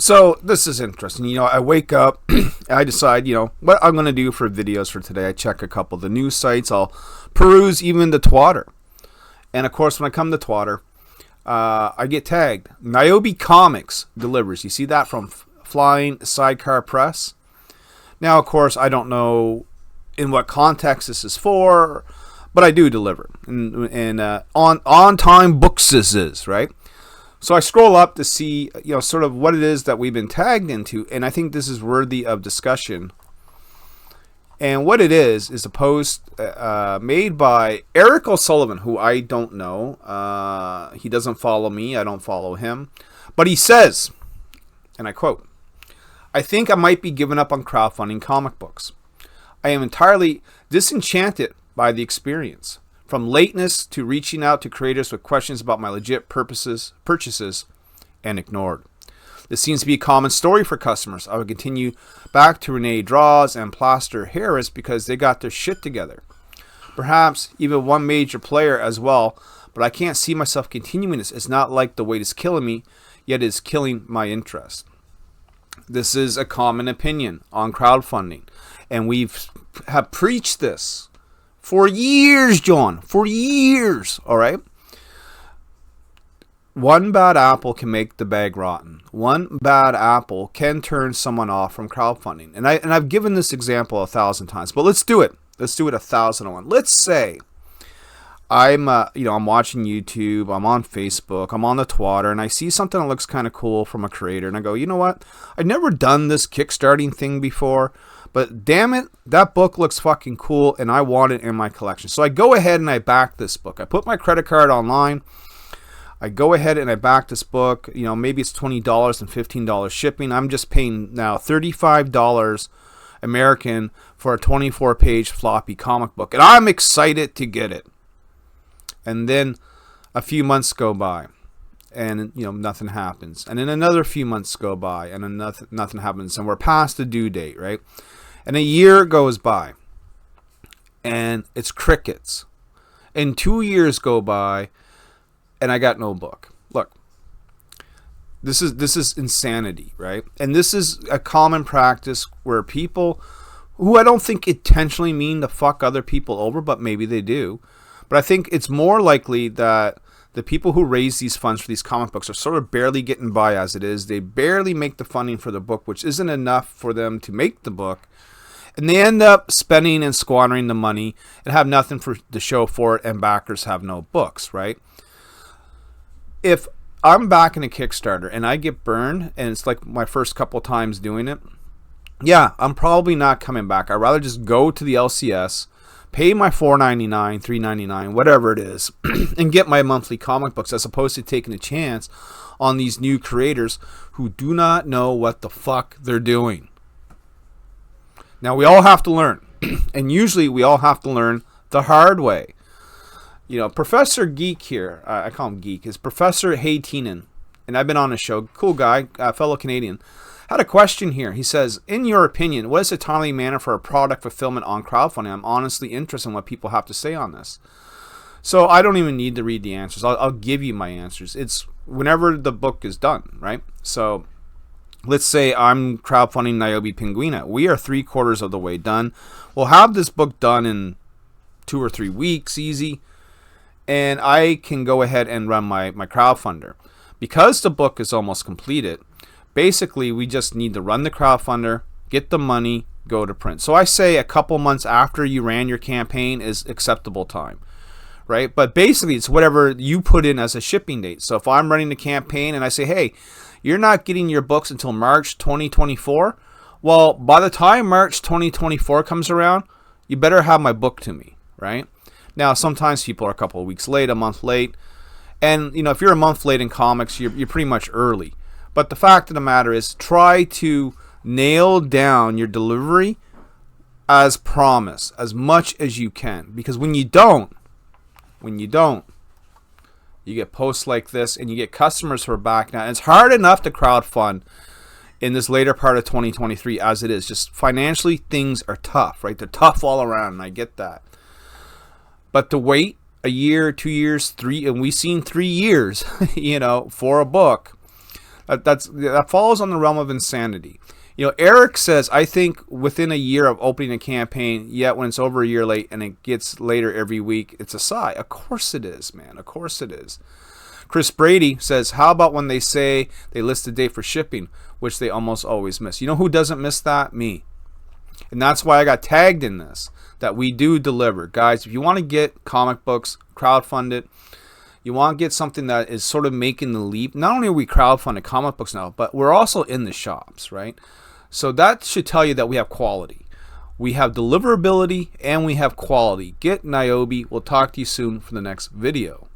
So this is interesting. I wake up, I decide, what I'm going to do for videos for today. I check a couple of the news sites. I'll peruse even the Twitter. And of course, when I come to Twitter, I get tagged. Nyobicomics delivers. You see that from Flying Sidecar Press? Now, of course, I don't know in what context this is for, but I do deliver. And on time books is, right? So I scroll up to see, sort of what it is that we've been tagged into, and I think this is worthy of discussion. And what it is a post made by Eric O'Sullivan, who I don't know. He doesn't follow me. I don't follow him. But he says, and I quote, "I think I might be giving up on crowdfunding comic books. I am entirely disenchanted by the experience. From lateness to reaching out to creators with questions about my legit purchases, and ignored. This seems to be a common story for customers. I would continue back to Renee Draws and Plaster Harris because they got their shit together. Perhaps even one major player as well, but I can't see myself continuing this. It's not like the weight is killing me, yet it's killing my interest." This is a common opinion on crowdfunding, and have preached this for years, John. For years, all right? One bad apple can make the bag rotten. One bad apple can turn someone off from crowdfunding. And I've given this example 1,000 times, but let's do it. Let's do it 1,001. Let's say I'm watching YouTube, I'm on Facebook, I'm on the Twitter, and I see something that looks kind of cool from a creator, and I go, you know what? I've never done this Kickstarting thing before, but damn it, that book looks fucking cool, and I want it in my collection. So I go ahead and I back this book. I put my credit card online. I go ahead and I back this book. Maybe it's $20 and $15 shipping. I'm just paying now $35 American for a 24-page floppy comic book, and I'm excited to get it. And then a few months go by, and nothing happens. And then another few months go by, and then nothing happens, and we're past the due date, right? And a year goes by, and it's crickets. And 2 years go by, and I got no book. Look, this is insanity, right? And this is a common practice where people who I don't think intentionally mean to fuck other people over, but maybe they do. But I think it's more likely that the people who raise these funds for these comic books are sort of barely getting by as it is. They barely make the funding for the book, which isn't enough for them to make the book. And they end up spending and squandering the money and have nothing to show for it, and backers have no books, right? If I'm backing a Kickstarter and I get burned, and it's like my first couple times doing it, yeah, I'm probably not coming back. I'd rather just go to the LCS, pay my $4.99, $3.99, whatever it is, and get my monthly comic books, as opposed to taking a chance on these new creators who do not know what the fuck they're doing. Now, we all have to learn, and usually we all have to learn the hard way. Professor Geek here, I call him Geek, is Professor Haytinen, and I've been on his show. Cool guy, fellow Canadian. Had a question here. He says, in your opinion, what is the timely manner for a product fulfillment on crowdfunding? I'm honestly interested in what people have to say on this. So I don't even need to read the answers. I'll give you my answers. It's whenever the book is done, right? So let's say I'm crowdfunding Niobe Pinguina. We are 3/4 of the way done. We'll have this book done in 2 or 3 weeks, easy. And I can go ahead and run my crowdfunder. Because the book is almost completed, basically we just need to run the crowdfunder, get the money, go to print. So I say a couple months after you ran your campaign is acceptable time, right? But basically it's whatever you put in as a shipping date. So if I'm running the campaign and I say, hey, you're not getting your books until March 2024, well, by the time March 2024 comes around, you better have my book to me, right? Now, sometimes people are a couple of weeks late, a month late. And, if you're a month late in comics, you're pretty much early. But the fact of the matter is, try to nail down your delivery as promised, as much as you can. Because when you don't, you get posts like this, and you get customers who are backing out. And it's hard enough to crowdfund in this later part of 2023 as it is. Just financially, things are tough, right? They're tough all around, and I get that. But to wait a year, 2 years, 3, and we've seen 3 years, for a book, That falls on the realm of insanity. You know, Eric says, I think within a year of opening a campaign, yet when it's over a year late and it gets later every week, it's a sigh. Of course it is, man. Of course it is. Chris Brady says, how about when they say they list a date for shipping, which they almost always miss? You know who doesn't miss that? Me. And that's why I got tagged in this, that we do deliver. Guys, if you want to get comic books, crowdfund it. You want to get something that is sort of making the leap. Not only are we crowdfunding comic books now, but we're also in the shops, right? So that should tell you that we have quality. We have deliverability and we have quality. Get Nyobi. We'll talk to you soon for the next video.